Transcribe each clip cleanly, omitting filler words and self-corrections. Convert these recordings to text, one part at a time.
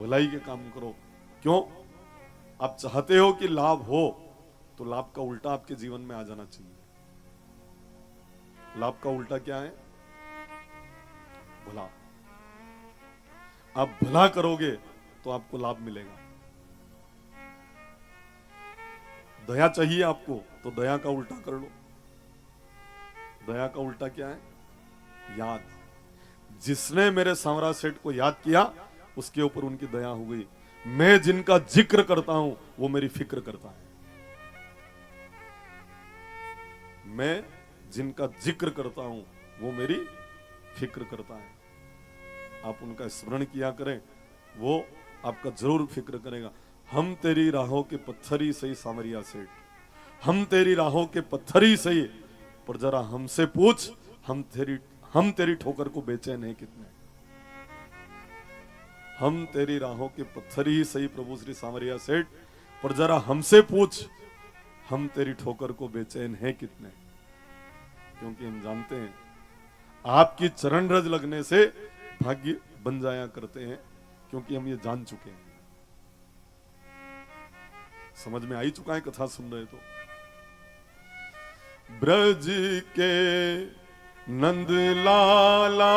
भलाई के काम करो। क्यों? आप चाहते हो कि लाभ हो, तो लाभ का उल्टा आपके जीवन में आ जाना चाहिए। लाभ का उल्टा क्या है? भला। आप भला करोगे तो आपको लाभ मिलेगा। दया चाहिए आपको, तो दया का उल्टा कर लो। दया का उल्टा क्या है? याद। जिसने मेरे सांवरा सेठ को याद किया, उसके ऊपर उनकी दया हो गई। मैं जिनका जिक्र करता हूं, वो मेरी फिक्र करता है। मैं जिनका जिक्र करता हूं, वो मेरी फिक्र करता है। आप उनका स्मरण किया करें, वो आपका जरूर फिक्र करेगा। हम तेरी राहों के पत्थर ही सही सामरिया सेठ, हम तेरी राहों के पत्थर ही सही, पर जरा हमसे पूछ, हम तेरी ठोकर को बेचैन है कितने। हम तेरी राहों के पत्थर ही सही प्रभु श्री सामरिया सेठ, पर जरा हमसे पूछ, हम तेरी ठोकर को बेचैन है कितने। क्योंकि हम जानते हैं आपकी चरण रज लगने से भाग्य बन जाया करते हैं, क्योंकि हम ये जान चुके हैं। समझ में आई चुका है कथा सुन रहे तो। ब्रज के नंद लाला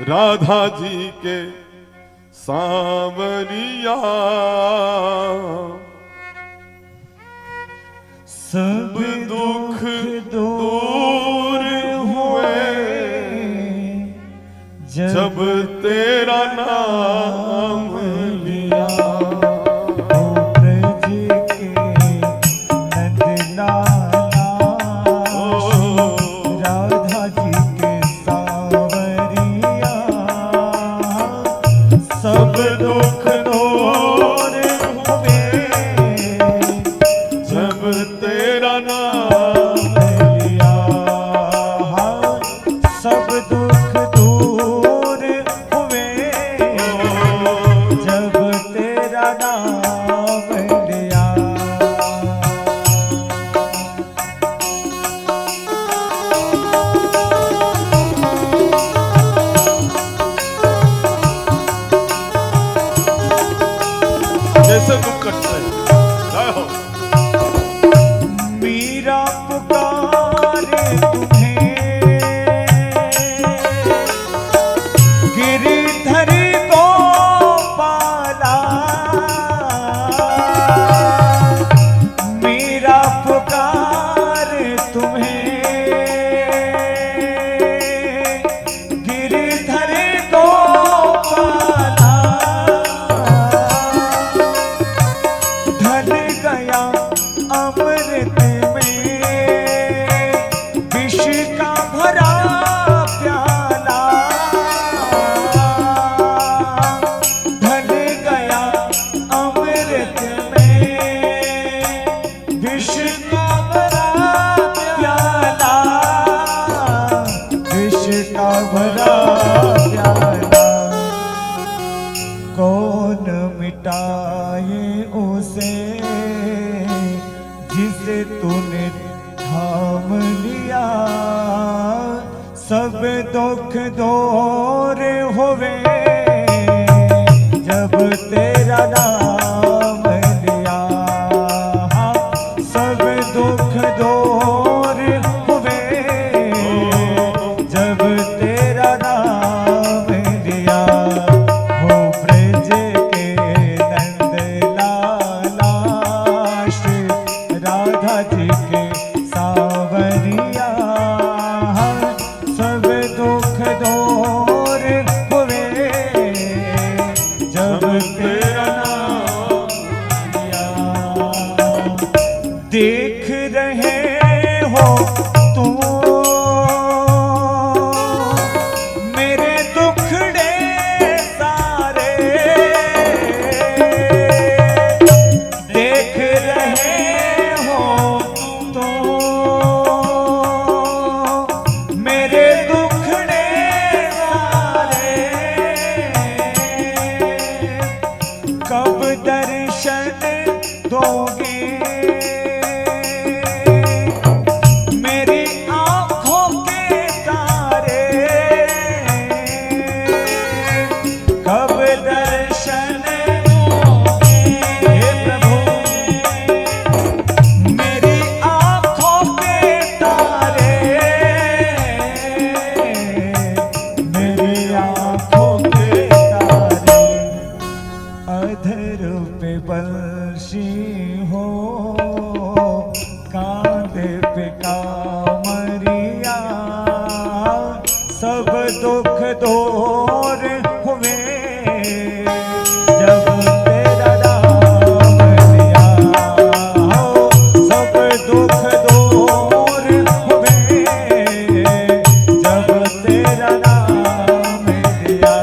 राधा जी के सांवरिया, सब दुख दूर हुए जब तेरा नाम लिया। ब्रज के नंद लाला राधा जी के सांवरिया, सब दुख दूर हुए जब तेरा नाम लिया। सब दुख दूर हुए जब तेरा नाम लिया। कैसे दुख कटते हैं। जय हो। मीरा पुकारे तुम्हें, गिरिधर गोपाला। मीरा पुकारे तुम्हें, गिरिधर गोपाला। ढल गया अमृत में विष का भरा प्याला। ढल गया अमृत में विष का भरा प्याला। विष का भरा प्याला। कौन मिटाए उसे जिसे तूने थाम लिया। सब दुख दूर हुए जब तेरा नाम लिया। सब दुख दूर हुए जब तेरा नाम लिया। हो ब्रज के नंद लाला श्री राधा जी के सांवरिया, सब दुख दूर हुए जब तेरा नाम अधर पे बंशी हो, कांधे पे कामरिया, सब दुख दूर हुए जब तेरा नाम लिया। सब दुख दूर हुए जब तेरा नाम लिया।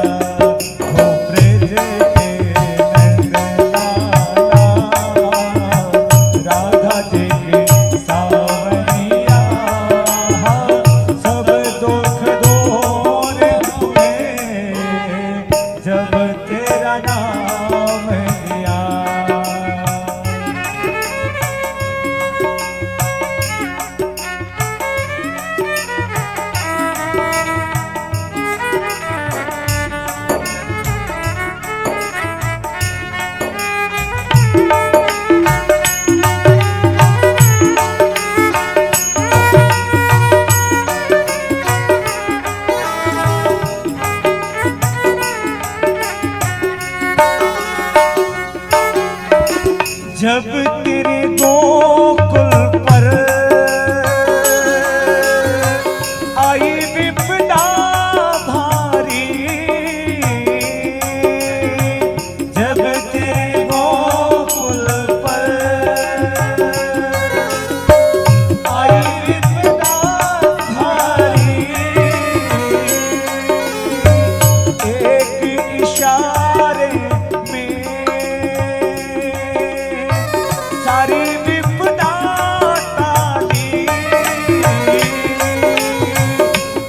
हो ब्रज के नंदलाला, राधा जी की सावरिया, सब दुख दूर हुए जब तेरा नाम लिया। जब तेरे गोकुल पर आई विपदा भारी, जब तेरे गोकुल पर आई विपदा भारी, एक इशारे में सारी विपदा टाली,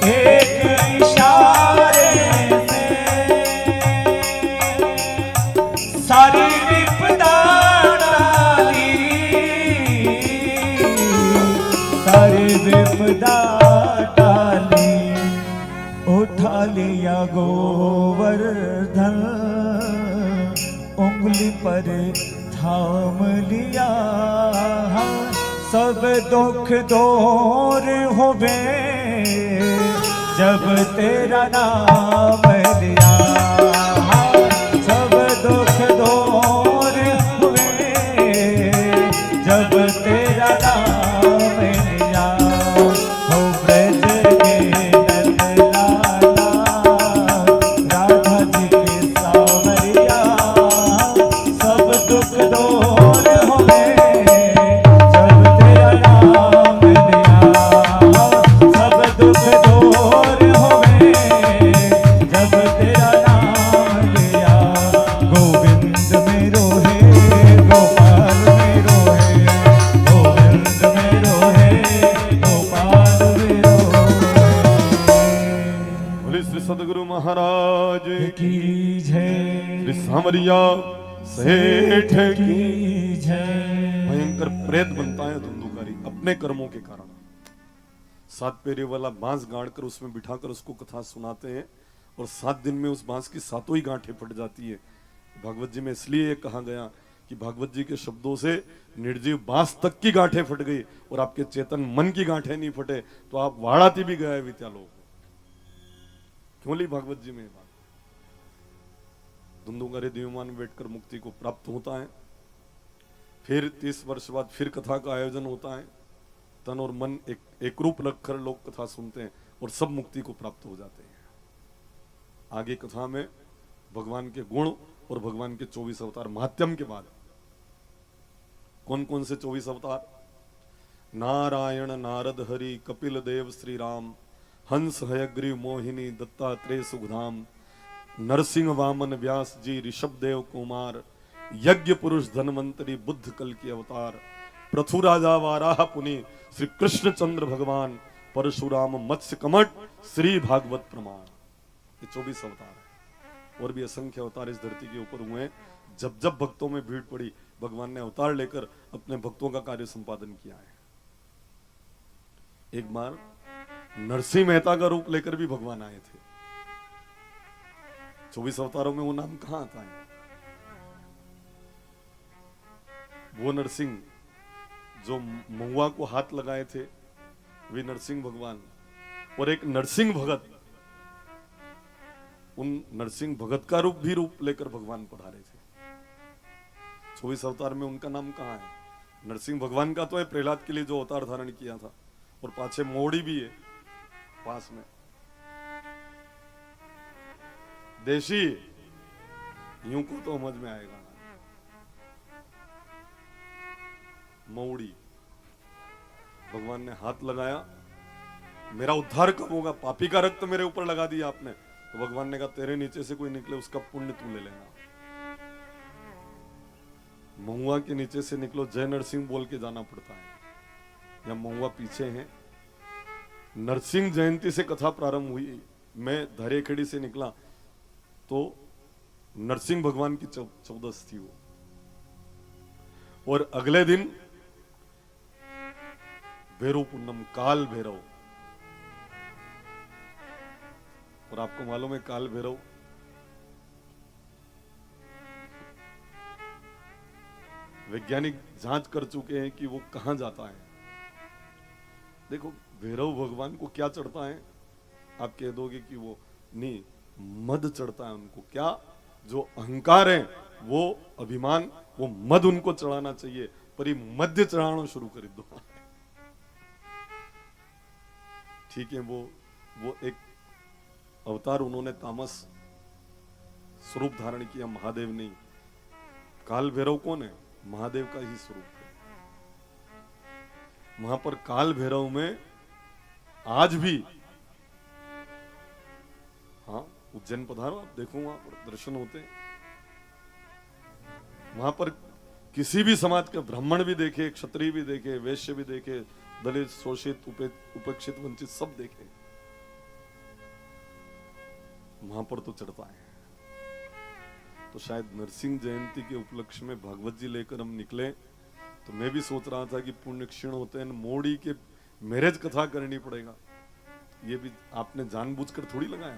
एक इशारे से सारी विपदा टाली, सारी विपदा टाली। उठा लिया गोवर्धन, उंगली पर थाम लिया, सब दुख दूर हुए जब तेरा नाम लिया। सब दुख दूर हुए जब तेरा नाम लिया। हो ब्रज के नंदलाला, राधा जी के सावरिया, सब दुख दूर हुए जब तेरा नाम लिया। सब दुख दूर हुए जब तेरा नाम लिया। गोविंद मेरो है, गोपाल मेरो है, गोविंद मेरो है, गोपाल मेरो है। बोले श्री सदगुरु महाराज की जय, श्री सामरिया सेठ की की जय। भयंकर प्रेत बनता है धुंधुकारी अपने कर्मों के कारण। 7 पेरे वाला बांस गाड़कर उसमें बिठाकर उसको कथा सुनाते हैं और 7 दिन में उस बांस की 7 ही गांठें फट जाती है। भागवत जी में इसलिए ये कहा गया कि भागवत जी के शब्दों से निर्जीव बांस तक की गांठें फट गई और आपके चेतन मन की गांठें नहीं फटे तो आप वाड़ाती भी गए वित्या लोग। क्यों ली भागवत जी में ये बात? धुंधुकारी दिव्यमान में बैठकर मुक्ति को प्राप्त होता है। फिर 30 वर्ष बाद फिर कथा का आयोजन होता है। तन और मन एक रूप रखकर लोग कथा सुनते हैं और सब मुक्ति को प्राप्त हो जाते हैं। आगे कथा में भगवान के गुण और भगवान के 24 अवतार महात्म के बाद कौन कौन से 24 अवतार? नारायण, नारद, हरि, कपिल देव, श्री राम, हंस, हयग्रीव, मोहिनी, दत्तात्रेय, सुखधाम, नरसिंह, वामन, व्यास जी, ऋषभ देव, कुमार, यज्ञ पुरुष, धनवंतरी, बुद्ध कल की अवतार, पृथु राजा, वाराह पुनि, श्री कृष्ण चंद्र भगवान, परशुराम, मत्स्य कमट, श्री भागवत प्रमाण। ये 24 अवतार है और भी असंख्य अवतार इस धरती के ऊपर हुए हैं। जब जब भक्तों में भीड़ पड़ी भगवान ने अवतार लेकर अपने भक्तों का कार्य संपादन किया है। एक बार नरसिंह मेहता का रूप लेकर भी भगवान आए थे। 24 अवतारों में वो नाम कहां आता है? वो नरसिंह जो महुआ को हाथ लगाए थे वे नरसिंह भगवान, और एक नरसिंह भगत, उन नरसिंह भगत का रूप लेकर भगवान पधारे थे। 24 अवतार में उनका नाम कहाँ है? नरसिंह भगवान का तो है, प्रहलाद के लिए जो अवतार धारण किया था, और पाछे मोड़ी भी है पास में। देशी यूं को तो समझ में आएगा। मौड़ी, भगवान ने हाथ लगाया, मेरा उद्धार कब होगा? पापी का रक्त मेरे ऊपर लगा दिया आपने, तो भगवान ने कहा तेरे नीचे से कोई निकले उसका पुण्य तू ले लेना। महुआ के नीचे से निकलो, जय नरसिंह बोल के जाना पड़ता है। या महुआ पीछे है। नरसिंह जयंती से कथा प्रारंभ हुई। मैं धारेखेड़ी से निकला तो नरसिंह भगवान की 14 थी वो, और अगले दिन भैरव पूनम, काल भैरव। और आपको मालूम है काल भैरव वैज्ञानिक जांच कर चुके हैं कि वो कहां जाता है। देखो भैरव भगवान को क्या चढ़ता है? आप कह दोगे कि वो नहीं, मद चढ़ता है उनको। क्या? जो अहंकार है, वो अभिमान, वो मद उनको चढ़ाना चाहिए, पर ये मध्य चढ़ाना शुरू कर दो। ठीक है, वो एक अवतार उन्होंने तामस स्वरूप धारण किया, महादेव नहीं। काल भैरव कौन है? महादेव का ही स्वरूप है। वहां पर काल भैरव में आज भी, हाँ उज्जैन पधारो, आप देखो वहां पर दर्शन होते हैं। वहां पर किसी भी समाज के ब्राह्मण भी देखे, क्षत्रिय भी देखे, वैश्य भी देखे, दलित, शोषित, उपेक्षित, वंचित सब देखे, वहां पर तो चढ़ता है। तो शायद नरसिंह जयंती के उपलक्ष्य में भागवत जी लेकर हम निकले, तो मैं भी सोच रहा था कि पुण्य क्षीण होते हैं, मोड़ी के मैरिज कथा करनी पड़ेगा। ये भी आपने जानबूझकर थोड़ी लगाया।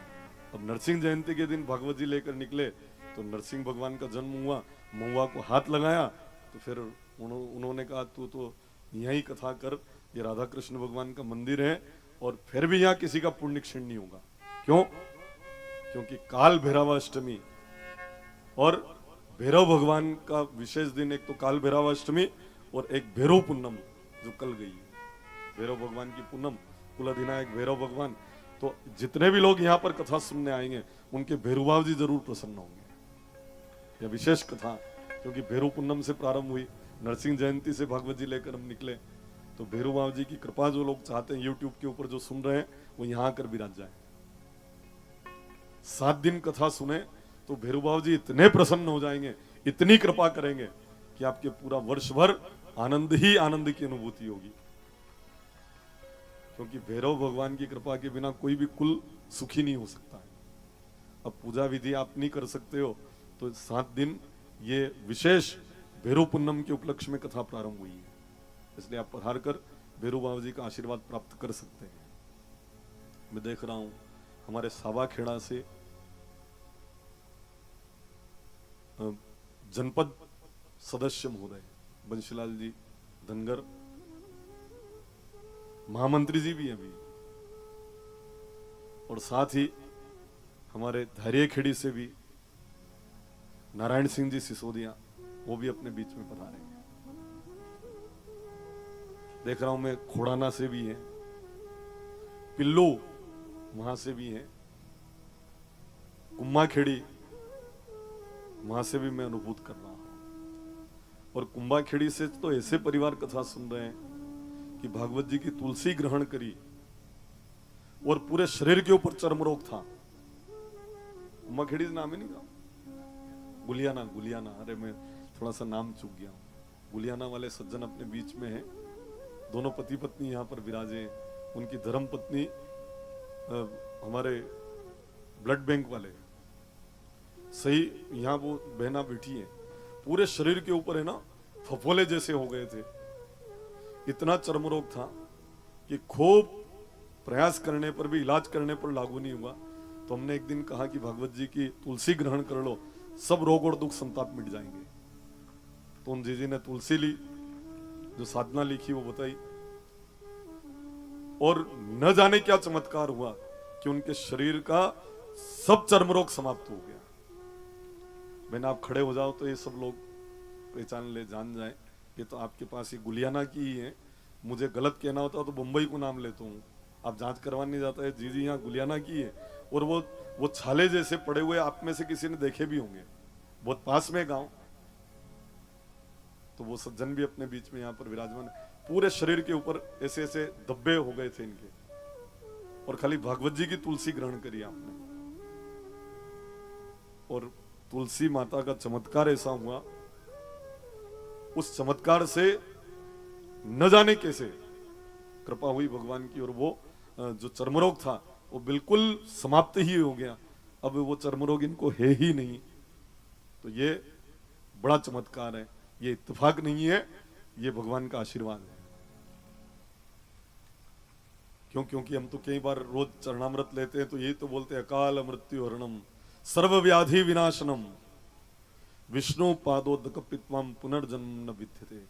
अब नरसिंह जयंती के दिन भागवत जी लेकर निकले तो नरसिंह भगवान का जन्म हुआ, महुआ को हाथ लगाया, तो फिर उन्होंने कहा तू तो यही कथा कर, ये राधा कृष्ण भगवान का मंदिर है और फिर भी यहाँ किसी का पुण्य क्षीण नहीं होगा। क्यों? क्योंकि काल भैरवाष्टमी और भैरव भगवान का विशेष दिन, एक तो काल भैरवाष्टमी और एक भैरव पूनम जो कल गई है, भैरव भगवान की पूनम, कुल अधिनायक भैरव भगवान। तो जितने भी लोग यहाँ पर कथा सुनने आएंगे उनके भैरव जी जरूर प्रसन्न होंगे। यह विशेष कथा, क्योंकि भैरव पूनम से प्रारंभ हुई, नरसिंह जयंती से भागवत जी लेकर हम निकले, तो भैरव जी की कृपा जो लोग चाहते हैं यूट्यूब के ऊपर जो सुन रहे हैं वो यहाँ आकर विराज जाए। 7 दिन कथा सुने तो भैरव जी इतने प्रसन्न हो जाएंगे, इतनी कृपा करेंगे कि आपके पूरा वर्ष भर आनंद ही आनंद की अनुभूति होगी। क्योंकि भैरव भगवान की कृपा के बिना कोई भी कुल सुखी नहीं हो सकता है। अब पूजा विधि आप नहीं कर सकते हो, तो 7 दिन ये विशेष भैरव पूनम के उपलक्ष्य में कथा प्रारंभ हुई है, इसलिए आप पधार कर भैरव बाबा जी का आशीर्वाद प्राप्त कर सकते हैं। मैं देख रहा हूं हमारे सावा खेड़ा से जनपद सदस्य महोदय बंशीलाल जी धनगर, महामंत्री जी भी हैं अभी, और साथ ही हमारे धारेखेड़ी से भी नारायण सिंह जी सिसोदिया, वो भी अपने बीच में पधारे हैं। देख रहा हूं मैं खोड़ाना से भी है, पिल्लू वहां से भी है, कुम्माखेड़ी वहां से भी मैं अनुभूत कर रहा हूं। और कुंभाखेड़ी से तो ऐसे परिवार कथा सुन रहे हैं कि भागवत जी की तुलसी ग्रहण करी और पूरे शरीर के ऊपर चर्म रोग था। कुंभाखेड़ी नाम ही नहीं था, गुलियाना, गुलियाना, अरे मैं थोड़ा सा नाम चूक गया हूं। गुलियाना वाले सज्जन अपने बीच में हैं, दोनों पति पत्नी यहाँ पर विराजे हैं। उनकी धर्म पत्नी हमारे ब्लड बैंक वाले सही, यहाँ वो बहना बैठी है, पूरे शरीर के ऊपर है ना फफोले जैसे हो गए थे, इतना चर्म रोग था कि खूब प्रयास करने पर भी, इलाज करने पर लागू नहीं हुआ। तो हमने एक दिन कहा कि भागवत जी की तुलसी ग्रहण कर लो, सब रोग और दुख संताप मिट जाएंगे। तो उन जीजी ने तुलसी ली, जो साधना लिखी वो बताई, और न जाने क्या चमत्कार हुआ कि उनके शरीर का सब चर्म रोग समाप्त हो गया। मैंने आप खड़े हो जाओ तो ये सब लोग पहचान ले, जान जाए ये तो आपके पास ये गुलियाना की ही है। मुझे गलत कहना होता तो बम्बई को नाम लेता हूँ। आप जांच करवाने जाता है, जी यहाँ गुलियाना की है। और वो छाले जैसे पड़े हुए आप में से किसी ने देखे भी होंगे, बहुत पास में गांव। तो वो सज्जन भी अपने बीच में यहाँ पर विराजमान है। पूरे शरीर के ऊपर ऐसे ऐसे धब्बे हो गए थे इनके, और खाली भागवत जी की तुलसी ग्रहण करी आपने। और तुलसी माता का चमत्कार ऐसा हुआ, उस चमत्कार से न जाने कैसे कृपा हुई भगवान की, और वो जो चर्मरोग था वो बिल्कुल समाप्त ही हो गया। अब वो चर्मरोग इनको है ही नहीं। तो ये बड़ा चमत्कार है, ये इत्तेफाक नहीं है, ये भगवान का आशीर्वाद है। क्योंकि हम तो कई बार रोज चरणामृत लेते हैं तो यही तो बोलते हैं, अकाल मृत्यु हरणम सर्व व्याधि विनाशनम विष्णु पादोदक पित्वम पुनर्जन्म न विद्यते।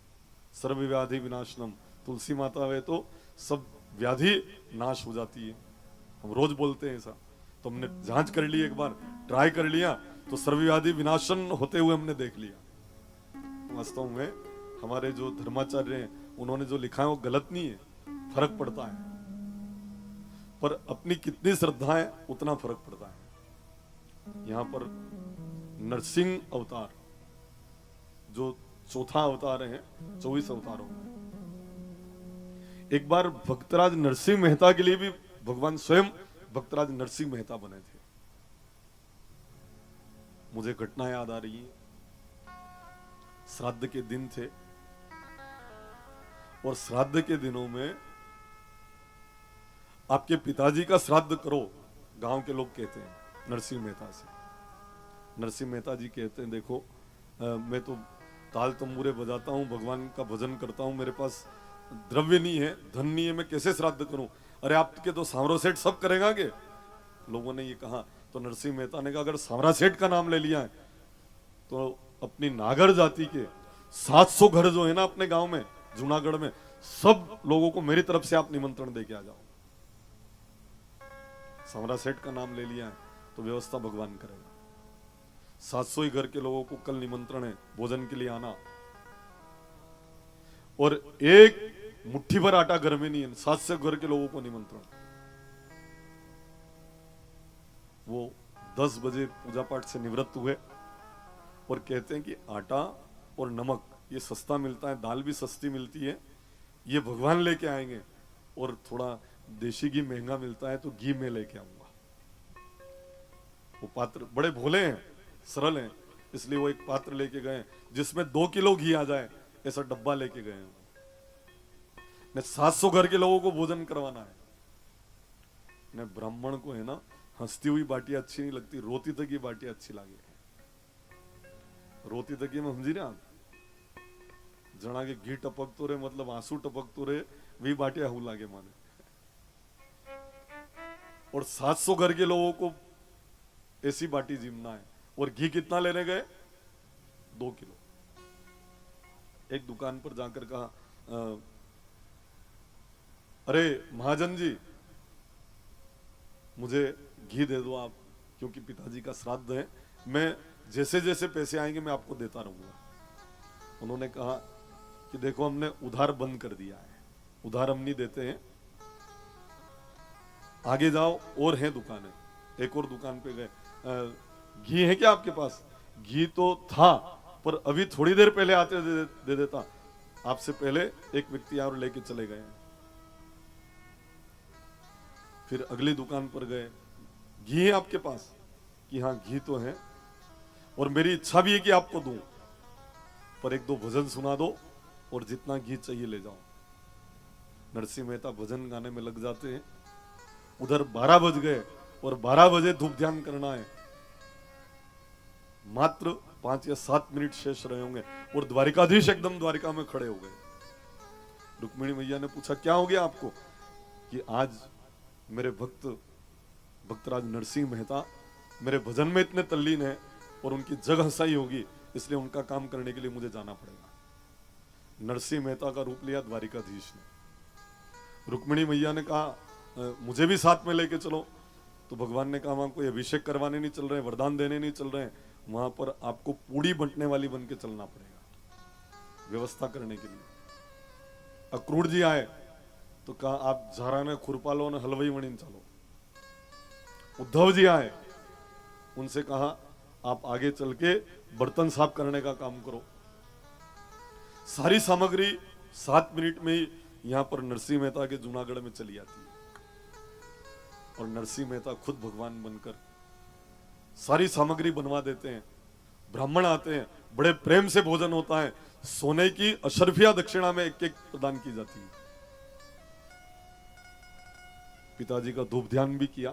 सर्व व्याधि विनाशनम, तुलसी माता है तो सब व्याधि नाश हो जाती है। हम रोज बोलते हैं ऐसा, तो हमने जांच कर ली, एक बार ट्राई कर लिया तो सर्व व्याधि विनाशन होते हुए हमने देख लिया। वास्तव में हमारे जो धर्माचार्य हैं उन्होंने जो लिखा है वो गलत नहीं है, फर्क पड़ता है, पर अपनी कितनी श्रद्धा है उतना फर्क पड़ता है। यहां पर नरसिंह अवतार जो चौथा अवतार है, 24 अवतारों में एक बार भक्तराज नरसिंह मेहता के लिए भी भगवान स्वयं भक्तराज नरसिंह मेहता बने थे। मुझे घटना याद आ रही है, श्राद्ध के दिन थे और श्राद्ध के दिनों में आपके पिताजी का श्राद्ध करो, गांव के लोग कहते हैं नरसिंह मेहता से। नरसिंह मेहता जी कहते हैं, देखो मैं तो ताल तंबूरे बजाता हूं, भगवान का भजन करता हूं, मेरे पास द्रव्य नहीं है, धन नहीं है, मैं कैसे श्राद्ध करूं? अरे आपके तो सांवरा सेठ सब करेगा के? लोगों ने ये कहा। तो नरसिंह मेहता ने कहा, अगर सांवरा सेठ का नाम ले लिया है तो अपनी नागर जाति के 700 घर जो है ना अपने गांव में, जूनागढ़ में, सब लोगों को मेरी तरफ से आप निमंत्रण दे के आ जाओ। सांवरा सेठ का नाम ले लिया है तो व्यवस्था भगवान करेगा। 700 ही घर के लोगों को कल निमंत्रण है भोजन के लिए आना, और एक मुट्ठी भर आटा घर में नहीं है, 700 घर के लोगों को निमंत्रण। वो 10 बजे पूजा पाठ से निवृत्त हुए और कहते हैं कि आटा और नमक ये सस्ता मिलता है, दाल भी सस्ती मिलती है, ये भगवान लेके आएंगे, और थोड़ा देशी घी महंगा मिलता है तो घी में लेके आऊंगा। वो पात्र बड़े भोले हैं, सरल हैं, इसलिए वो एक पात्र लेके गए जिसमें 2 किलो घी आ जाए, ऐसा डब्बा लेके गए हैं। 700 घर के लोगों को भोजन करवाना है। ने ब्राह्मण को है ना हंसती हुई बाटियां अच्छी नहीं लगती, रोती तक की बाटियां अच्छी लगे। रोती तक में समझी ना आप, जना के घी टपक तो रहे, मतलब आंसू टपक तो रहे, वही बाटियां हु लागे माने। और 700 घर के लोगों को ऐसी बाटी जिमना है, और घी कितना लेने गए? 2 किलो। एक दुकान पर जाकर कहा, अरे महाजन जी मुझे घी दे दो आप, क्योंकि पिताजी का श्राद्ध है, मैं जैसे जैसे पैसे आएंगे मैं आपको देता रहूंगा। उन्होंने कहा कि देखो हमने उधार बंद कर दिया है, उधार हम नहीं देते हैं, आगे जाओ और हैं दुकानें। एक और दुकान पे गए, घी है क्या आपके पास? घी तो था पर अभी थोड़ी देर पहले आते दे देता, आपसे पहले एक व्यक्ति और लेके चले गए। फिर अगली दुकान पर गए, घी है आपके पास? कि हाँ घी तो है, और मेरी इच्छा भी है कि आपको दूं, पर 1-2 भजन सुना दो और जितना घी चाहिए ले जाओ। नरसिंह मेहता भजन गाने में लग जाते हैं। उधर 12 बज गए और 12 बजे धूप ध्यान करना है, मात्र 5 या 7 मिनट शेष रहे होंगे और द्वारिकाधीश एकदम द्वारिका में खड़े हो गए। रुक्मिणी मैया ने पूछा क्या हो गया आपको? कि आज मेरे भक्तराज नरसिंह मेहता मेरे भजन में इतने तल्लीन है और उनकी जग हंसाई होगी, इसलिए उनका काम करने के लिए मुझे जाना पड़ेगा। नरसिंह मेहता का रूप लिया द्वारिकाधीश ने। रुक्मिणी मैया ने कहा मुझे भी साथ में लेके चलो, तो भगवान ने कहा वहां कोई अभिषेक करवाने नहीं चल रहे, वरदान देने नहीं चल रहे, वहां पर आपको पूड़ी बंटने वाली बन के चलना पड़ेगा। व्यवस्था करने के लिए। अक्रूर जी आए तो कहा आप झाराने खुरपालो ने हलवाई वणीन चलो। उद्धव जी आए, उनसे कहा आप आगे चल के बर्तन साफ करने का काम करो। सारी सामग्री 7 मिनट में ही यहां पर नरसिंह मेहता के जूनागढ़ में चली आती है और नरसिंह मेहता खुद भगवान बनकर सारी सामग्री बनवा देते हैं। ब्राह्मण आते हैं, बड़े प्रेम से भोजन होता है। सोने की अशर्फिया दक्षिणा में एक एक प्रदान की जाती है। पिताजी का धूप ध्यान भी किया।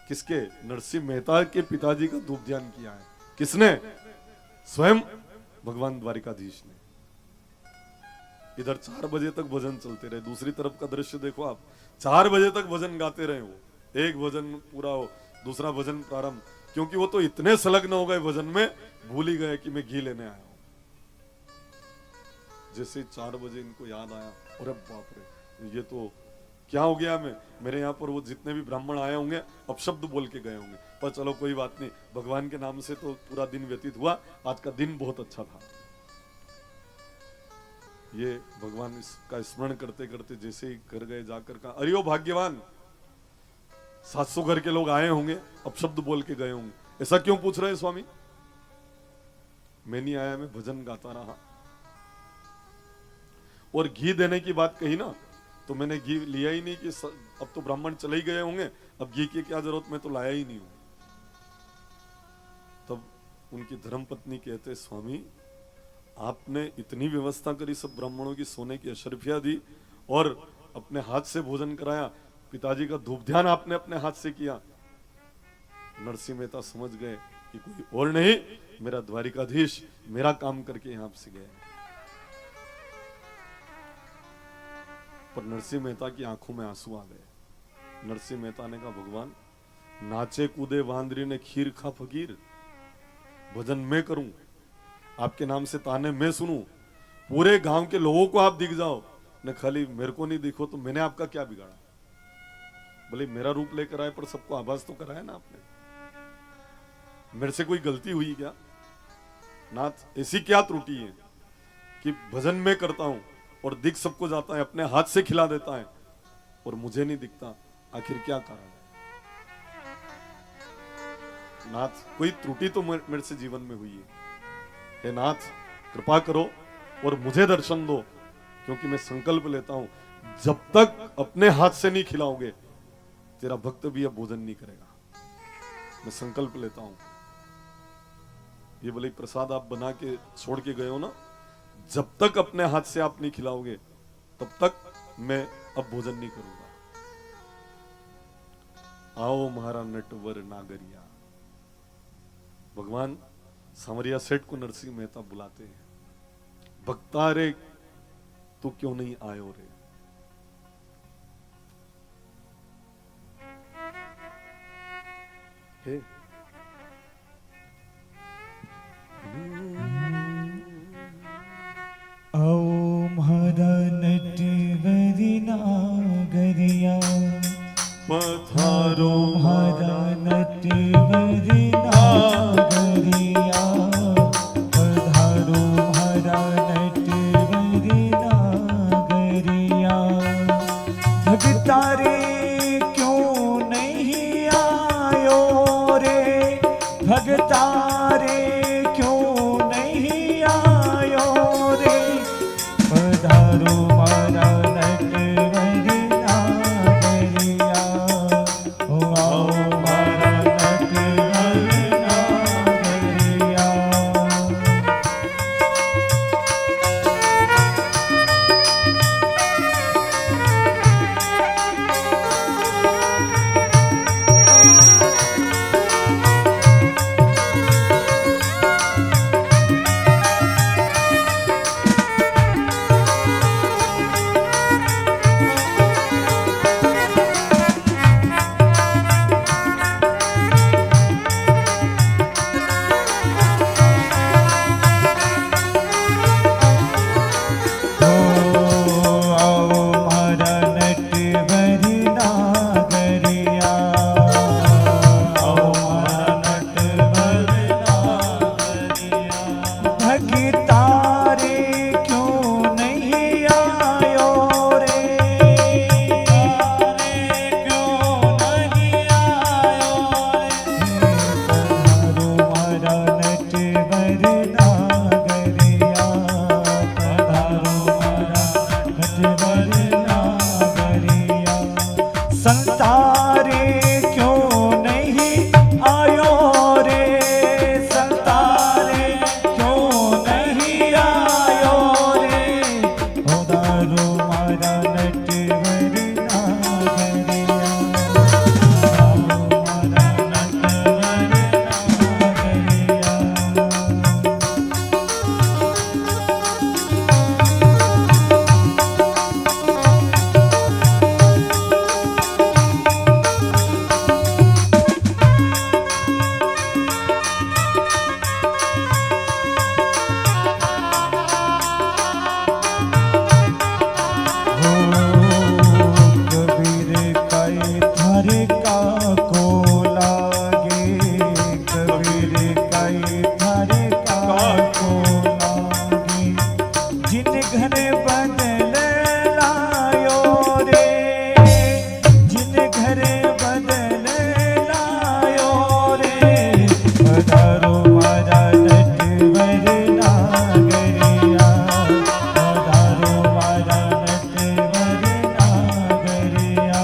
किसके? नरसिंह मेहता के पिताजी का धूप ध्यान किया है। किसने? स्वयं भगवान द्वारिकाधीश ने। इधर 4 बजे तक भजन चलते रहे। दूसरी तरफ का दृश्य देखो आप, 4 बजे तक भजन गाते रहे। वो एक भजन पूरा हो, दूसरा भजन प्रारंभ, क्योंकि वो तो इतने संलग्न हो गए भजन में, भूल ही गए कि मैं घी लेने आया हूं। जैसे 4 बजे इनको याद आया, अरे बाप रे, ये तो क्या हो गया। मेरे यहाँ पर वो जितने भी ब्राह्मण आए होंगे अपशब्द बोल के गए होंगे, पर चलो कोई बात नहीं, भगवान के नाम से तो पूरा दिन व्यतीत हुआ। आज का दिन बहुत अच्छा था। ये भगवान इसका स्मरण करते करते जैसे ही घर गए, जाकर कहा अरे ओ भाग्यवान, 700 घर के लोग आए होंगे, अपशब्द बोल के गए होंगे, ऐसा क्यों पूछ रहे हैं स्वामी? मैं नहीं आया, मैं भजन गाता रहा। और घी देने की बात कही ना, तो मैंने घी लिया ही नहीं कि अब तो ब्राह्मण चले ही गए होंगे, अब घी की क्या जरूरत, मैं तो लाया ही नहीं हूं। तब उनकी धर्मपत्नी कहते, स्वामी आपने इतनी व्यवस्था करी, सब ब्राह्मणों की सोने की अशर्फिया दी और अपने हाथ से भोजन कराया, पिताजी का धूप ध्यान आपने अपने हाथ से किया। नरसिंह मेहता समझ गए कि कोई और नहीं, मेरा द्वारिकाधीश मेरा काम करके यहां से गए। पर नरसिंह मेहता की आंखों में आंसू आ गए। नरसिंह मेहता ने कहा भगवान, नाचे कूदे वांदरी ने खीर खा फकीर, भजन मैं करूं, आपके नाम से ताने मैं सुनूं, पूरे गांव के लोगों को आप दिख जाओ, न खाली मेरे को नहीं दिखो, तो मैंने आपका क्या बिगाड़ा? भले मेरा रूप लेकर आए, पर सबको आभास तो कराया ना आपने। मेरे से कोई गलती हुई क्या? नाथ, ऐसी क्या त्रुटि है कि भजन में करता हूं और दिख सबको जाता है, अपने हाथ से खिला देता है और मुझे नहीं दिखता? आखिर क्या कारण है? नाथ, कोई त्रुटि तो मेरे से जीवन में हुई है। हे नाथ, कृपा करो और मुझे दर्शन दो, क्योंकि मैं संकल्प लेता हूं, जब तक अपने हाथ से नहीं खिलाओगे तेरा भक्त भी अब भोजन नहीं करेगा। मैं संकल्प लेता हूं। ये भले प्रसाद आप बना के छोड़ के गए हो ना, जब तक अपने हाथ से आप नहीं खिलाओगे तब तक मैं अब भोजन नहीं करूंगा। आओ महारा नटवर नागरिया। भगवान सांवरिया सेठ को नरसिंह मेहता बुलाते हैं, भक्ता रे तू क्यों नहीं आयो रे? हे आओ महारा नटवरी नागरिया, पधारो महारा नटवरी नागरिया, पधारो महारा नटवरी नागरिया। भगता रे क्यों नहीं आयो रे, भगता रे क्यों नहीं आयो रे, पधारो महारा नटवरी नागरिया, ओ आओ महारा नटवरी नागरिया। कई थारे काको लागे जिन घर बदल लायो रे जिन घर बदल लायो रे पधारो मारा नटवर नागरिया पधारो मारा नटवर नागरिया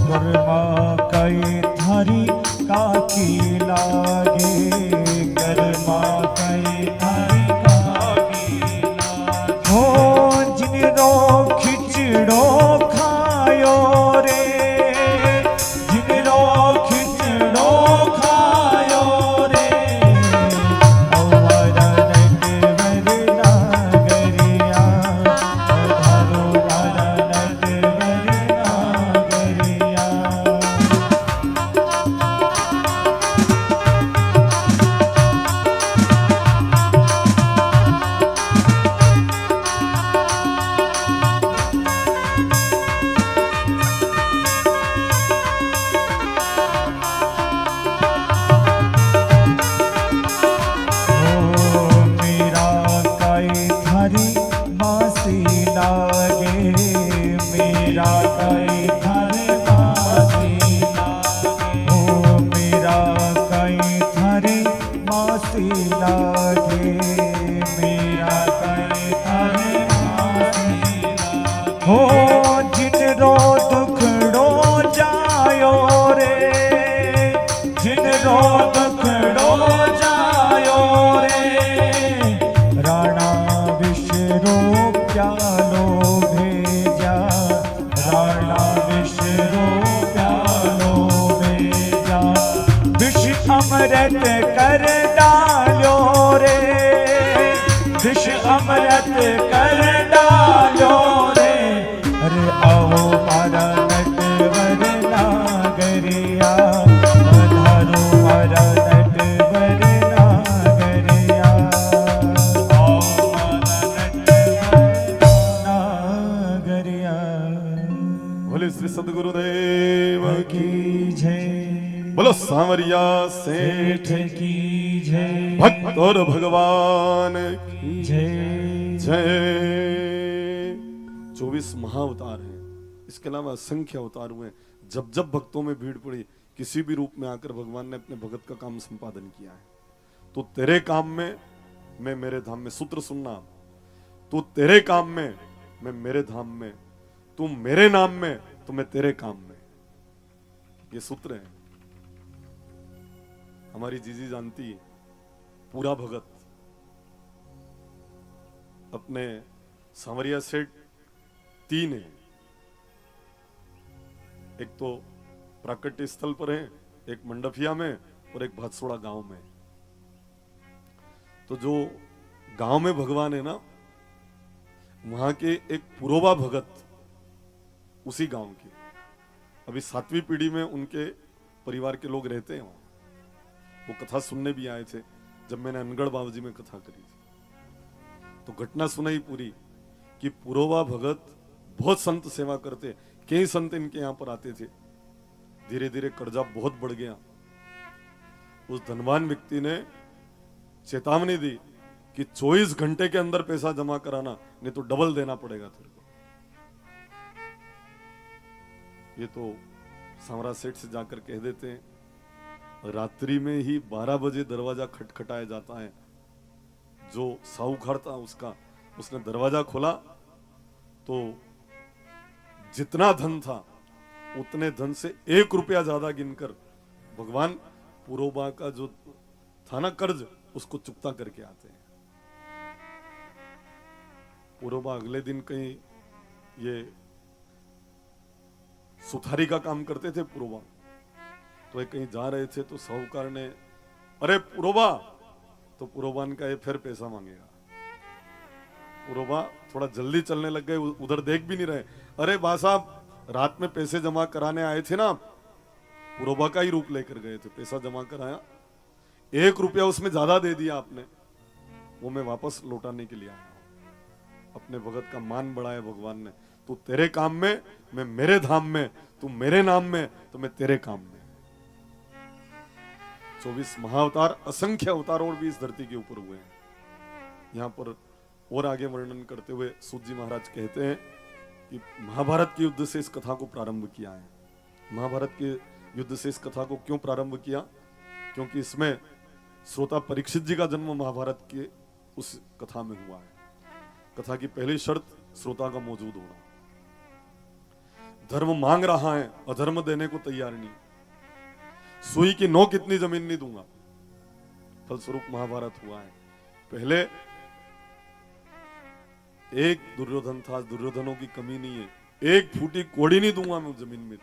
गरमा कई थारी काकी लागे गरमा कई थारी काकी लागे हो जिनरो खिचड़ो खायो रे जिनरो खिचड़ो खायो रे औवारा नटवर नागरिया पधारो मारा नटवर नागरिया मेरा कई थारी बासी लागे मेरा कई थारी बासी लागे ओ मेरा कई थारी बासी लागे मेरा कई थारी बासी लागे हो जिनरो दुखड़ो जायो रे जिनरो दुखड़ो जायो रे राणा विष्णु प्यालो भेजा राणा विष्णु प्यालो भेजा विष अमृत कर डालो रे विष अमृत कर डालो रे अरे आओ मारा नटवर नागरिया पधारो मारा नटवर नागरिया आओ मारा नटवर नागरिया बोले श्री सदगुरुदेव की की जय बोलो सांवरिया सेठ सेठ की जय भक्त और भगवान की जय जय 24 महाअवतार हैं, इसके अलावा असंख्य अवतार हुए। जब जब भक्तों में भीड़ पड़ी किसी भी रूप में आकर भगवान ने अपने भगत का काम संपादन किया है। तो तेरे काम में मैं मेरे धाम में, सूत्र सुनना, तू तेरे काम में मैं मेरे धाम में, तू मेरे नाम में तो मैं तेरे काम में, ये सूत्र है। हमारी जीजी जानती है, पूरा भगत अपने सांवरिया सेठ 3 है, एक तो प्राकट्य स्थल पर है, एक मंडपिया में और एक भातसोड़ा गांव में। तो जो गांव में भगवान है ना, वहां के एक पुरोबा भगत उसी गांव के, अभी 7वीं पीढ़ी में उनके परिवार के लोग रहते हैं वहां। वो कथा सुनने भी आए थे जब मैंने अनगढ़ बाबूजी में कथा करी थी। तो घटना सुनाई पूरी कि पुरोबा भगत बहुत संत सेवा करते, कई संत इनके यहाँ पर आते थे। धीरे धीरे कर्जा बहुत बढ़ गया। उस धनवान व्यक्ति ने चेतावनी दी कि 24 घंटे के अंदर पैसा जमा कराना, नहीं तो डबल देना पड़ेगा तेरे को। ये तो सांवरा सेठ से जाकर कह देते हैं। रात्रि में ही 12 बजे दरवाजा खटखटाया जाता है। जो साहूकार था उसने दरवाजा खोला तो जितना धन था उतने धन से 1 रुपया ज्यादा गिनकर भगवान पुरोबा का जो था ना कर्ज, उसको चुकता करके आते हैं। पुरोबा अगले दिन कहीं ये सुथारी का काम करते थे पुरोबा, तो ये कहीं जा रहे थे तो साहूकार ने, अरे पुरोबा, तो पुरोबा ने कहा ये फिर पैसा मांगेगा। पुरोबा थोड़ा जल्दी चलने लग गए, उधर देख भी नहीं रहे। अरे बा साहब रात में पैसे जमा कराने आए थे ना आप, पुरोबा का ही रूप लेकर गए थे, पैसा जमा कराया, 1 रुपया उसमें ज्यादा दे दिया आपने, वो मैं वापस लौटाने के लिए आया हूं। अपने भगत का मान बढ़ाया भगवान ने, तू तेरे काम में, मैं मेरे धाम में, तू मेरे नाम में, तो मैं तेरे काम में। 24 महाअवतार, असंख्य अवतार और भी इस धरती के ऊपर हुए हैं। यहाँ पर और आगे वर्णन करते हुए सूत जी महाराज कहते हैं कि महाभारत के युद्ध से इस कथा को प्रारंभ किया है। महाभारत के युद्ध से इस कथा को क्यों प्रारंभ किया? क्योंकि इसमें श्रोता परीक्षित जी का जन्म महाभारत के उस कथा में हुआ है। कथा की पहली शर्त श्रोता का मौजूद होना। धर्म मांग रहा है, अधर्म देने को तैयार नहीं। सुई की नोक इतनी जमीन नहीं दूंगा। फलस्वरूप महाभारत हुआ है। पहले एक दुर्योधन था, दुर्योधनों की कमी नहीं है, एक फूटी कोड़ी नहीं दूंगा मैं जमीन में।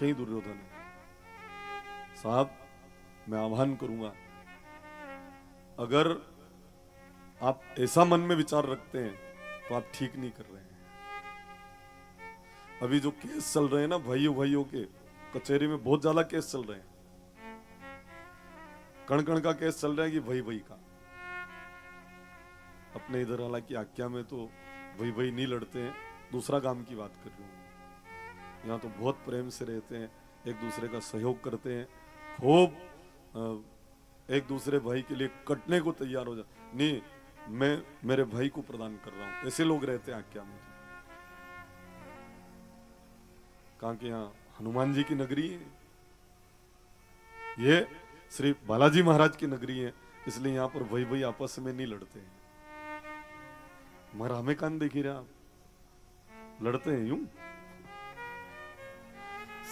कई दुर्योधन है साहब। मैं आह्वान करूंगा, अगर आप ऐसा मन में विचार रखते हैं तो आप ठीक नहीं कर रहे हैं। अभी जो केस चल रहे हैं ना भाइयों भाइयों के, कचहरी में बहुत ज्यादा केस चल रहे हैं। कण कण का केस चल रहा है कि भाई भाई का। अपने इधर हालांकि आख्या में तो भाई भाई नहीं लड़ते हैं, दूसरा काम की बात कर रहा हूं। यहाँ तो बहुत प्रेम से रहते हैं, एक दूसरे का सहयोग करते हैं, खूब एक दूसरे भाई के लिए कटने को तैयार हो जाए। नहीं, मैं मेरे भाई को प्रदान कर रहा हूं, ऐसे लोग रहते हैं आख्या में। कहां के यहाँ हनुमान जी की नगरी है, ये श्री बालाजी महाराज की नगरी है, इसलिए यहाँ पर भाई भाई आपस में नहीं लड़ते हैं। हमारा हमें कान देखी रहे आप, लड़ते हैं यूं,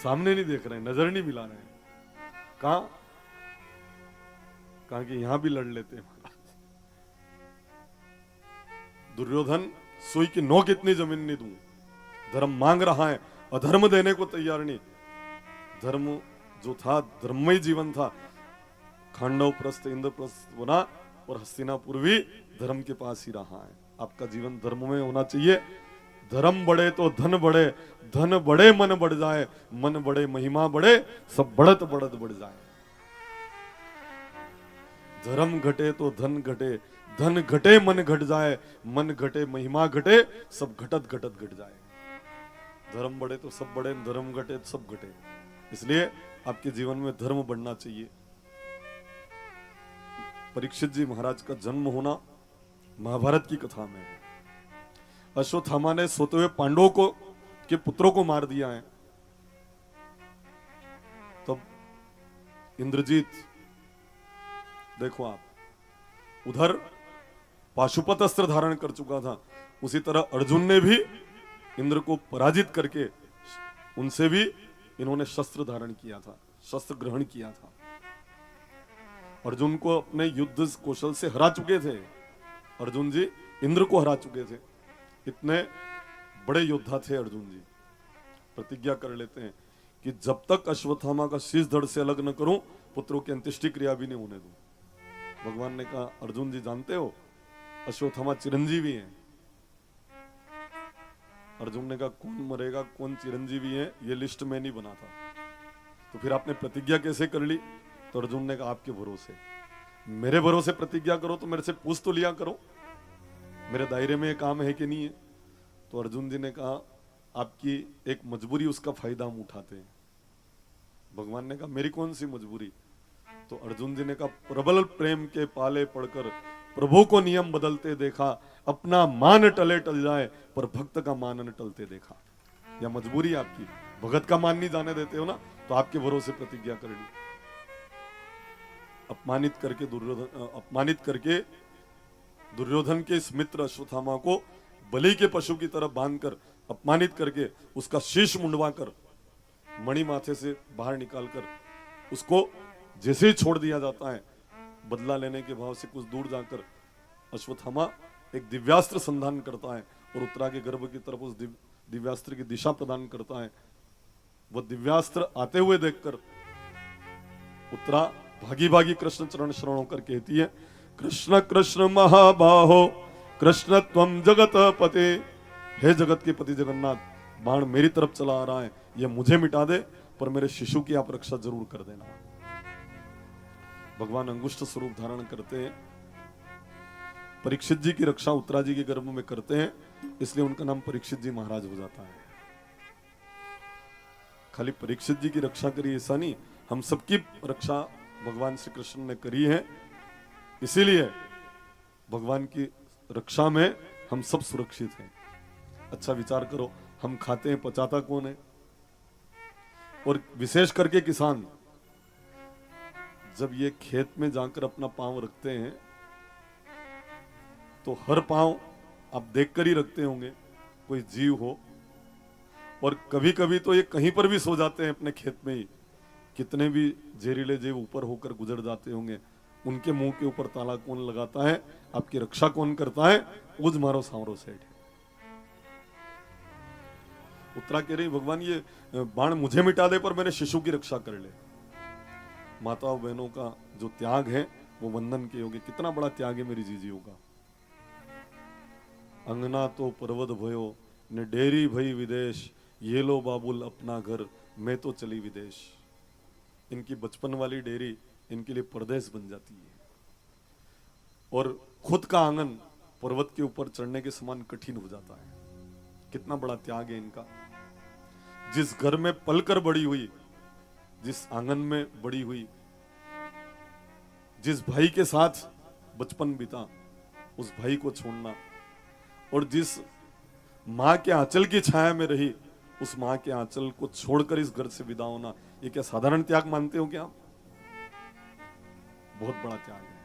सामने नहीं देख रहे हैं, नजर नहीं मिला रहे हैं। कहा कि यहां भी लड़ लेते हैं। दुर्योधन सुई की नोक इतनी जमीन नहीं दूं। धर्म मांग रहा है, अधर्म देने को तैयार नहीं। धर्म जो था, धर्ममय जीवन था। खांडव प्रस्थ इंद्रप्रस्थ बना और हस्तिनापुर भी धर्म के पास ही रहा है। आपका जीवन धर्म में होना चाहिए। धर्म बढ़े तो धन बढ़े, धन बढ़े मन बढ़ जाए, मन बढ़े महिमा बढ़े, सब बढ़त बढ़त बढ़ जाए। धर्म घटे तो धन घटे, धन घटे मन घट जाए, मन घटे महिमा घटे, सब घटत घटत घट जाए। धर्म बढ़े तो सब बढ़े, धर्म घटे तो सब घटे। इसलिए आपके जीवन में धर्म बढ़ना चाहिए। परीक्षित जी महाराज का जन्म होना महाभारत की कथा में है। अश्वत्थामा ने सोते हुए पांडवों को के पुत्रों को मार दिया है। तब इंद्रजीत, देखो आप, उधर पाशुपत अस्त्र धारण कर चुका था, उसी तरह अर्जुन ने भी इंद्र को पराजित करके उनसे भी इन्होंने शस्त्र धारण किया था, शस्त्र ग्रहण किया था। अर्जुन को अपने युद्ध कौशल से हरा चुके थे। अर्जुन जी इंद्र को हरा चुके थे। इतने बड़े योद्धा थे अर्जुन जी। प्रतिज्ञा कर लेते हैं कि जब तक अश्वत्थामा का शीश धड़ से अलग न करूं, पुत्रों की अंत्येष्टि क्रिया भी नहीं होने दूं। भगवान ने कहा, अर्जुन जी जानते हो अश्वत्थामा चिरंजीवी है। अर्जुन ने कहा, कौन मरेगा कौन चिरंजीवी है ये लिस्ट में नहीं बना था। तो फिर आपने प्रतिज्ञा कैसे कर ली? तो अर्जुन ने कहा, आपके भरोसे। मेरे भरोसे प्रतिज्ञा करो तो मेरे से पूछ तो लिया करो, मेरे दायरे में ये काम है कि नहीं है। तो अर्जुन जी ने कहा, आपकी एक मजबूरी, उसका फायदा हम उठाते हैं। भगवान ने कहा, मेरी कौन सी मजबूरी? तो अर्जुन जी ने कहा, प्रबल प्रेम के पाले पड़कर प्रभु को नियम बदलते देखा, अपना मान टले टल जाए पर भक्त का मान न टलते देखा। या मजबूरी आपकी, भगत का मान नहीं जाने देते हो ना, तो आपके भरोसे प्रतिज्ञा कर ली। अपमानित करके दुर्योधन के इस मित्र अश्वत्थामा को बलि के पशु की तरह बांधकर, अपमानित करके उसका शीश मुंडवाकर, मणि माथे से बाहर निकालकर उसको जैसे ही छोड़ दिया जाता है, बदला लेने के भाव से कुछ दूर जाकर अश्वत्थामा एक दिव्यास्त्र संधान करता है और उत्तरा के गर्भ की तरफ उस दिव्यास्त्र की दिशा प्रदान करता है। वह दिव्यास्त्र आते हुए देखकर उत्तरा भागी भागी कृष्ण चरण शरण होकर कहती है, कृष्ण कृष्ण महाबाहो कृष्ण त्वं जगत पते हे जगत के पति जगन्नाथ, बाण मेरी तरफ चला आ रहा है, ये मुझे मिटा दे, पर मेरे शिशु की आप रक्षा जरूर कर देना। भगवान अंगुष्ठ स्वरूप धारण करते हैं, परीक्षित जी की रक्षा उत्तरा जी के गर्भ में करते हैं, इसलिए उनका नाम परीक्षित जी महाराज हो जाता है। खाली परीक्षित जी की रक्षा करी ऐसा नहीं, हम सबकी रक्षा भगवान श्री कृष्ण ने करी है, इसीलिए भगवान की रक्षा में हम सब सुरक्षित हैं। अच्छा विचार करो, हम खाते हैं, पचाता कौन है? और विशेष करके किसान जब ये खेत में जाकर अपना पांव रखते हैं तो हर पांव आप देखकर ही रखते होंगे, कोई जीव हो, और कभी कभी तो ये कहीं पर भी सो जाते हैं अपने खेत में ही। कितने भी जहरीले जीव ऊपर होकर गुजर जाते होंगे, उनके मुंह के ऊपर ताला कौन लगाता है? आपकी रक्षा कौन करता है? उज मारो सांवरो सेठ। उत्तरा कह रही भगवान ये बाण मुझे मिटा दे, पर मेरे शिशु की रक्षा कर ले। माताओं बहनों का जो त्याग है वो वंदन के योग्य। कितना बड़ा त्याग है मेरी जीजियों का। अंगना तो पर्वत भयो ने डेरी भई विदेश, ये लो बाबुल अपना घर, मैं तो चली विदेश। इनकी बचपन वाली डेरी इनके लिए परदेश बन जाती है, और खुद का आंगन पर्वत के ऊपर चढ़ने के समान कठिन हो जाता है। कितना बड़ा त्याग है इनका। जिस घर में पलकर बड़ी हुई, जिस आंगन में बड़ी हुई, जिस भाई के साथ बचपन बीता, उस भाई को छोड़ना, और जिस मां के आंचल की छाया में रही, उस मां के आंचल को छोड़कर इस घर से विदा होना, ये क्या साधारण त्याग मानते हो क्या आप? बहुत बड़ा त्याग है।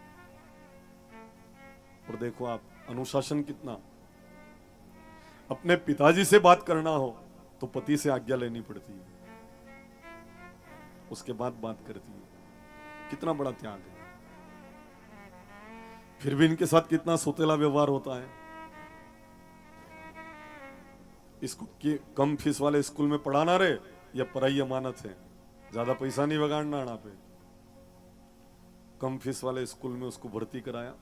और देखो आप, अनुशासन कितना। अपने पिताजी से बात करना हो तो पति से आज्ञा लेनी पड़ती है, उसके बाद बात करती है। कितना बड़ा त्याग है। फिर भी इनके साथ कितना सोतेला व्यवहार होता है। इसको कम फीस वाले स्कूल में पढ़ाना रहे या पढ़ाई अमानत है, ज्यादा पैसा नहीं बगाड़ना आना पे। कम फीस वाले स्कूल में उसको भर्ती कराया।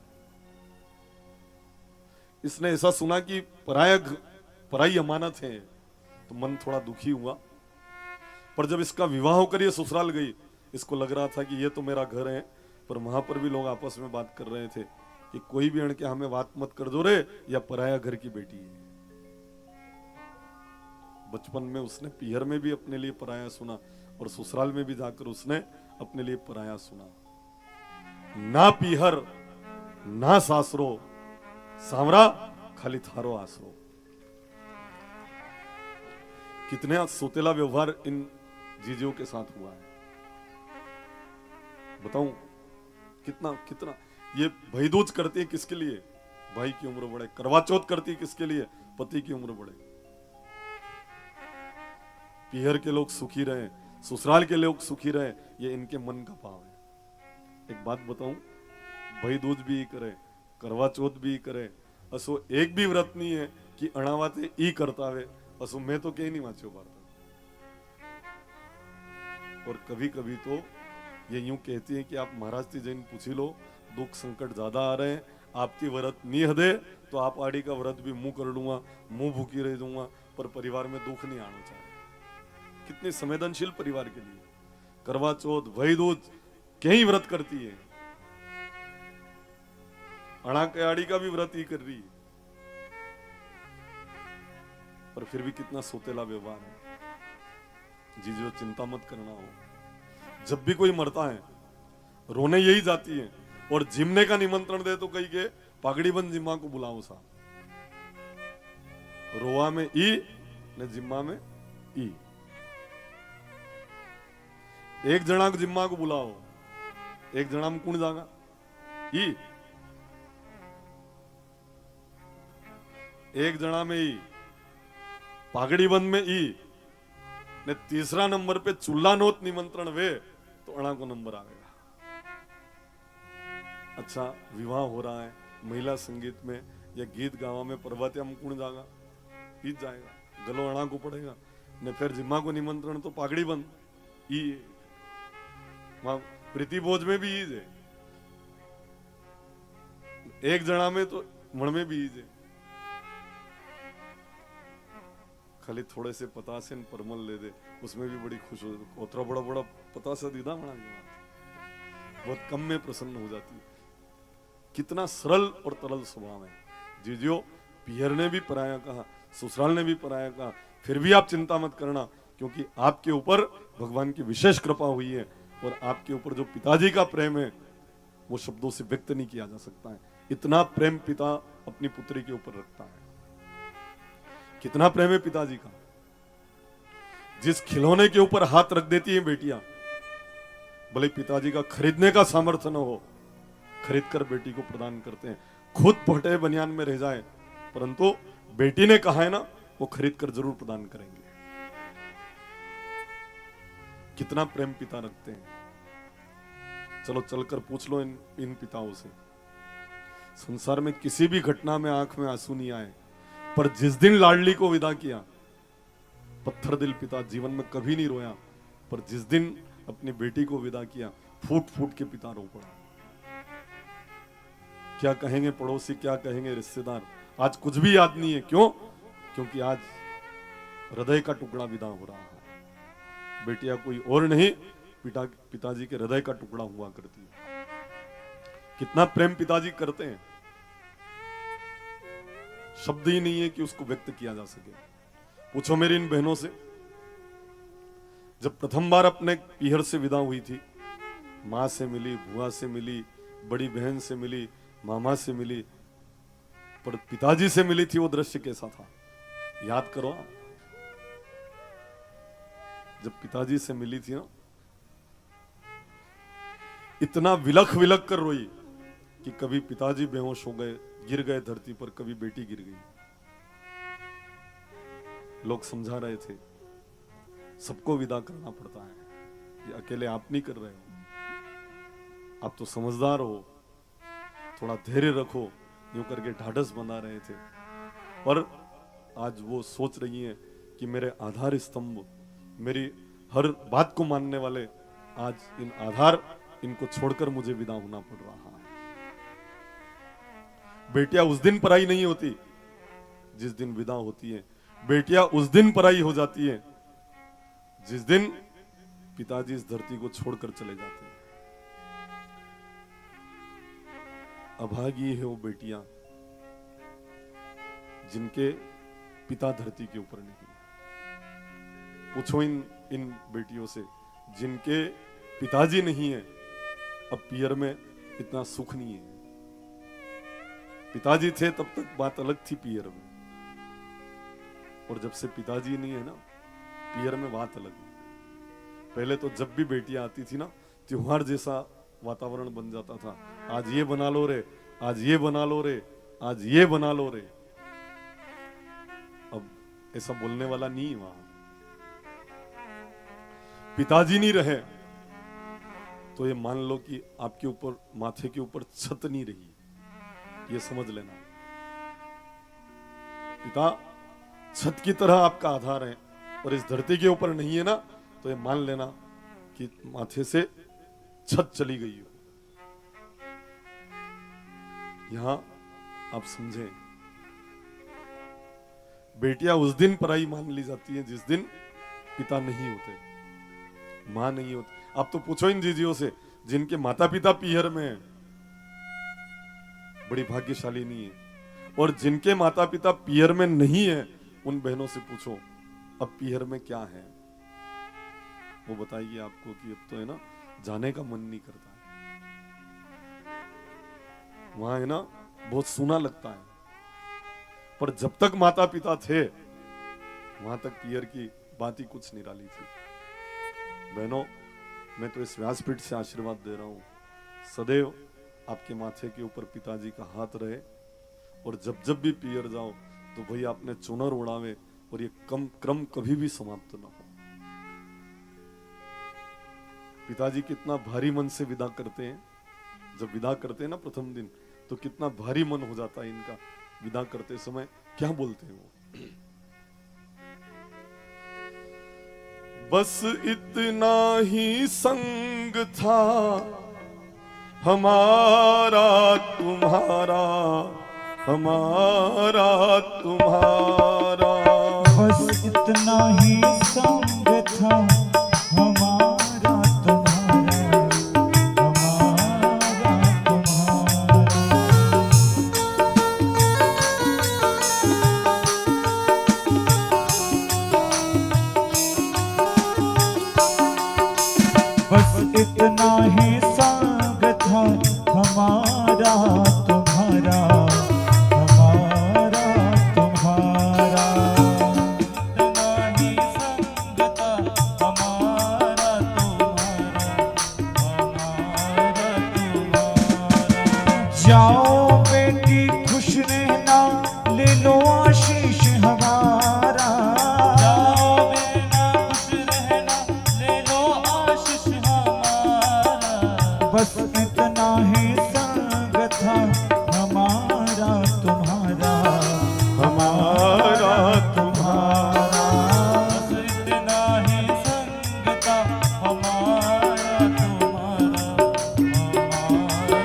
इसने ऐसा सुना कि पढ़ाई अमानत है, तो मन थोड़ा दुखी हुआ। पर जब इसका विवाह होकर ये ससुराल गई, इसको लग रहा था कि ये तो मेरा घर है, पर वहां पर भी लोग आपस में बात कर रहे थे कि कोई भी अण के हमें बात मत कर दो रे, या पराया घर की बेटी है। बचपन में उसने पीहर में भी अपने लिए पराया सुना, और ससुराल में भी जाकर उसने अपने लिए पराया सुना। ना पीहर ना सासरो, सांवरा खाली थारो आसरो। कितने सोतेला व्यवहार इन जीजियों के साथ हुआ है, बताऊं कितना कितना। ये भाईदूज करती है किसके लिए? भाई की उम्र बढ़े। करवा चौथ करती है किसके लिए? पति की उम्र बढ़े। पीहर के लोग सुखी रहे, ससुराल के लोग सुखी रहे, ये इनके मन का भाव है। एक बात बताऊं, भाईदूज भी करे, करवा चौथ भी करे, असो एक भी व्रत नहीं है कि अणावाते ई करता है, असो मैं तो कहीं नहीं वांचो भारत। और कभी कभी तो ये यूं कहती है कि आप महाराज जी जैन पूछी लो, दुख संकट ज्यादा आ रहे हैं, आपकी व्रत नहीं हदे तो आप आड़ी का व्रत भी मुंह कर लूंगा, मुंह भूखी रह दूंगा, पर परिवार में दुख नहीं आना चाहिए। कितने संवेदनशील परिवार के लिए करवा चौथ भाईदूज कहीं व्रत करती है। अणा के आड़ी का भी व्रत ही कर रही है, पर फिर भी कितना सोतेला व्यवहार है। जीजो चिंता मत करना हो, जब भी कोई मरता है रोने यही जाती है, और जिमने का निमंत्रण दे तो कही के पागड़ी बंद जिम्मा को बुलाओ सा। रोआ में ई ने जिम्मा में ई। एक जना को जिम्मा को बुलाओ, एक जना में कौन जागा? ई एक जना में ई, पागड़ी बंद में ई ने तीसरा नंबर पे चूल्हा नोत निमंत्रण वे तो अणा को नंबर आएगा। अच्छा विवाह हो रहा है महिला संगीत में या गीत गावा में पर्वत्या में कौन जाएगा? ईद जाएगा, गलो अणा को पड़ेगा ने फिर जिम्मा को निमंत्रण तो पागड़ी बंद ई। वहां प्रीति भोज में भी ईद है, एक जना में तो मण में भी ईद है। खाली थोड़े से पतासे न परमल ले दे, उसमें भी बड़ी खुश हो, उतरा बड़ा बड़ा पतासा दीदा बना बहुत कम में प्रसन्न हो जाती है। कितना सरल और तरल स्वभाव है। जीजियो, पियर ने भी पराया कहा, ससुराल ने भी पराया कहा, फिर भी आप चिंता मत करना, क्योंकि आपके ऊपर भगवान की विशेष कृपा हुई है और आपके ऊपर जो पिताजी का प्रेम है वो शब्दों से व्यक्त नहीं किया जा सकता है। इतना प्रेम पिता अपनी पुत्री के ऊपर रखता है। कितना प्रेम है पिताजी का। जिस खिलौने के ऊपर हाथ रख देती है बेटियां, भले पिताजी का खरीदने का सामर्थ्य न हो, खरीद कर बेटी को प्रदान करते हैं। खुद फटे बनियान में रह जाए, परंतु बेटी ने कहा है ना, वो खरीद कर जरूर प्रदान करेंगे। कितना प्रेम पिता रखते हैं। चलो चलकर पूछ लो इन पिताओं से। संसार में किसी भी घटना में आंख में आंसू नहीं आए, पर जिस दिन लाडली को विदा किया, पत्थर दिल पिता जीवन में कभी नहीं रोया, पर जिस दिन अपनी बेटी को विदा किया, फूट फूट के पिता रो पड़ा। क्या कहेंगे पड़ोसी, क्या कहेंगे रिश्तेदार, आज कुछ भी याद नहीं है। क्यों? क्योंकि आज हृदय का टुकड़ा विदा हो रहा है। बेटियां कोई और नहीं, पिताजी के हृदय का टुकड़ा हुआ करती है। कितना प्रेम पिताजी करते हैं, शब्द ही नहीं है कि उसको व्यक्त किया जा सके। पूछो मेरी इन बहनों से, जब प्रथम बार अपने पीहर से विदा हुई थी, मां से मिली, बुआ से मिली, बड़ी बहन से मिली, मामा से मिली, पर पिताजी से मिली थी, वो दृश्य कैसा था याद करो आप। जब पिताजी से मिली थी ना, इतना विलख विलख कर रोई कि कभी पिताजी बेहोश हो गए, गिर गए धरती पर, कभी बेटी गिर गई। लोग समझा रहे थे, सबको विदा करना पड़ता है, ये अकेले आप नहीं कर रहे हो, आप तो समझदार हो, थोड़ा धैर्य रखो, यूं करके ढाढ़स बना रहे थे। पर आज वो सोच रही हैं कि मेरे आधार स्तंभ, मेरी हर बात को मानने वाले, आज इन आधार, इनको छोड़कर मुझे विदा होना पड़ रहा है। बेटियां उस दिन पराई नहीं होती जिस दिन विदा होती है। बेटियां उस दिन पराई हो जाती है जिस दिन पिताजी इस धरती को छोड़कर चले जाते हैं। अभागी है वो बेटियां जिनके पिता धरती के ऊपर नहीं। पूछो इन बेटियों से जिनके पिताजी नहीं है, अब पियर में इतना सुख नहीं है। पिताजी थे तब तक बात अलग थी पियर में, और जब से पिताजी नहीं है ना, पियर में बात अलग है। पहले तो जब भी बेटियां आती थी ना, त्योहार जैसा वातावरण बन जाता था। आज ये बना लो रे, आज ये बना लो रे, आज ये बना लो रे। अब ऐसा बोलने वाला नहीं वहां। पिताजी नहीं रहे तो ये मान लो कि आपके ऊपर, माथे के ऊपर छत नहीं रही, ये समझ लेना। पिता छत की तरह आपका आधार है, और इस धरती के ऊपर नहीं है ना, तो ये मान लेना कि माथे से छत चली गई हो। यहां आप समझें, बेटियां उस दिन पराई मान ली जाती हैं जिस दिन पिता नहीं होते, मां नहीं होती। आप तो पूछो इन जीजियों से जिनके माता पिता पीहर में है, बड़ी भाग्यशाली नहीं है। और जिनके माता पिता पीहर में नहीं है, उन बहनों से पूछो अब पीहर में क्या है, वो बताएगी आपको कि अब तो है ना, जाने का मन नहीं करता है। वहां है ना, बहुत सूना लगता है, पर जब तक माता पिता थे वहां तक पीहर की बात ही कुछ निराली थी। बहनों, मैं तो इस व्यासपीठ से आशीर्वाद दे रहा हूं, सदैव आपके माथे के ऊपर पिताजी का हाथ रहे, और जब भी पीहर जाओ तो भाई आपने चुनर उड़ावे, और ये क्रम कभी भी समाप्त ना हो। पिताजी कितना भारी मन से विदा करते हैं। जब विदा करते हैं ना प्रथम दिन, तो कितना भारी मन हो जाता है इनका। विदा करते समय क्या बोलते हैं वो? बस इतना ही संग था हमारा तुम्हारा, हमारा तुम्हारा। बस इतना ही संग था हमारा तुम्हारा, हमारा तुम्हारा। बस इतना ही संग था हमारा तुम्हारा, हमारा तुम्हारा। इतना ही संग था हमारा तुम्हारा, हमारा तुम्हारा। जाओ बेटी खुश रहना, ले लो आशीष हमारा। जाओ बेटा खुश रहना, ले लो आशीष हमारा। बस इतना ही संग था हमारा तुम्हारा, हमारा तुम्हारा। बस इतना ही संग था हमारा तुम्हारा, हमारा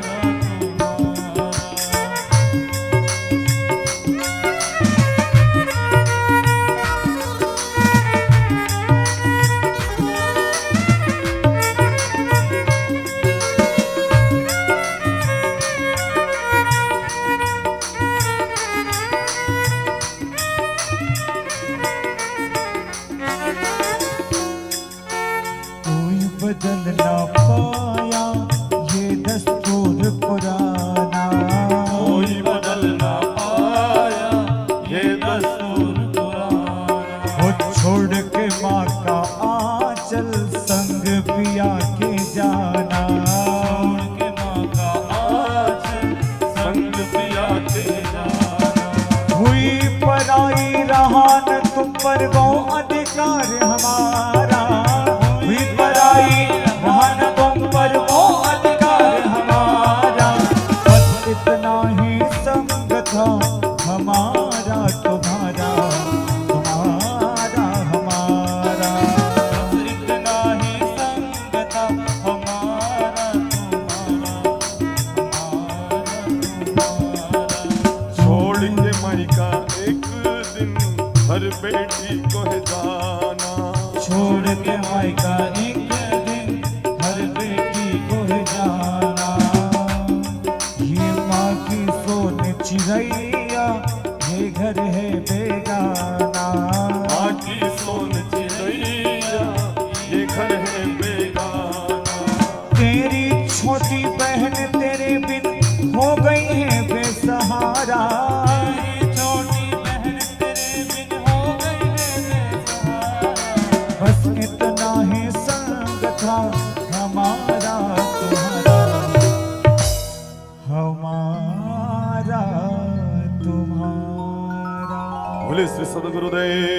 तुम्हारा। कोई बदल ना पाया ये दस्तूर पुराना, कोई बदल ना पाया ये दस्तूर पुराना। वो छोड़ के माँ का आंचल संग पिया के जाना। छोड़ के माँ का आंचल संग पिया के जाना। हुई पराई रहा न तुम पर वो अधिकार हमारा। हुई पराई रहा न तुम पर वो अधिकार हमारा। बस इतना ही संग था हमारा तुम्हारा, तुम्हारा हमारा। बस इतना ही संग था हमारा तुम्हारा, हमारा तुम्हारा। छोड़ के मायका एक दिन हर बेटी को है जाना। छोड़ के मायका एक दिन हर बेटी को है जाना। ये माँ की सोन चिड़ैया, ये घर है बेगाना। माँ की सोन चिड़ैया, ये घर है बेगाना। तेरी छोटी बहन तेरे बिन हो गई है बेसहारा। तेरी छोटी बहन तेरे बिन हो गई है बेसहारा। बस इतना ही संग था हमारा तुम्हारा, हमारा तुम्हारा। बोले श्री सदगुरुदेव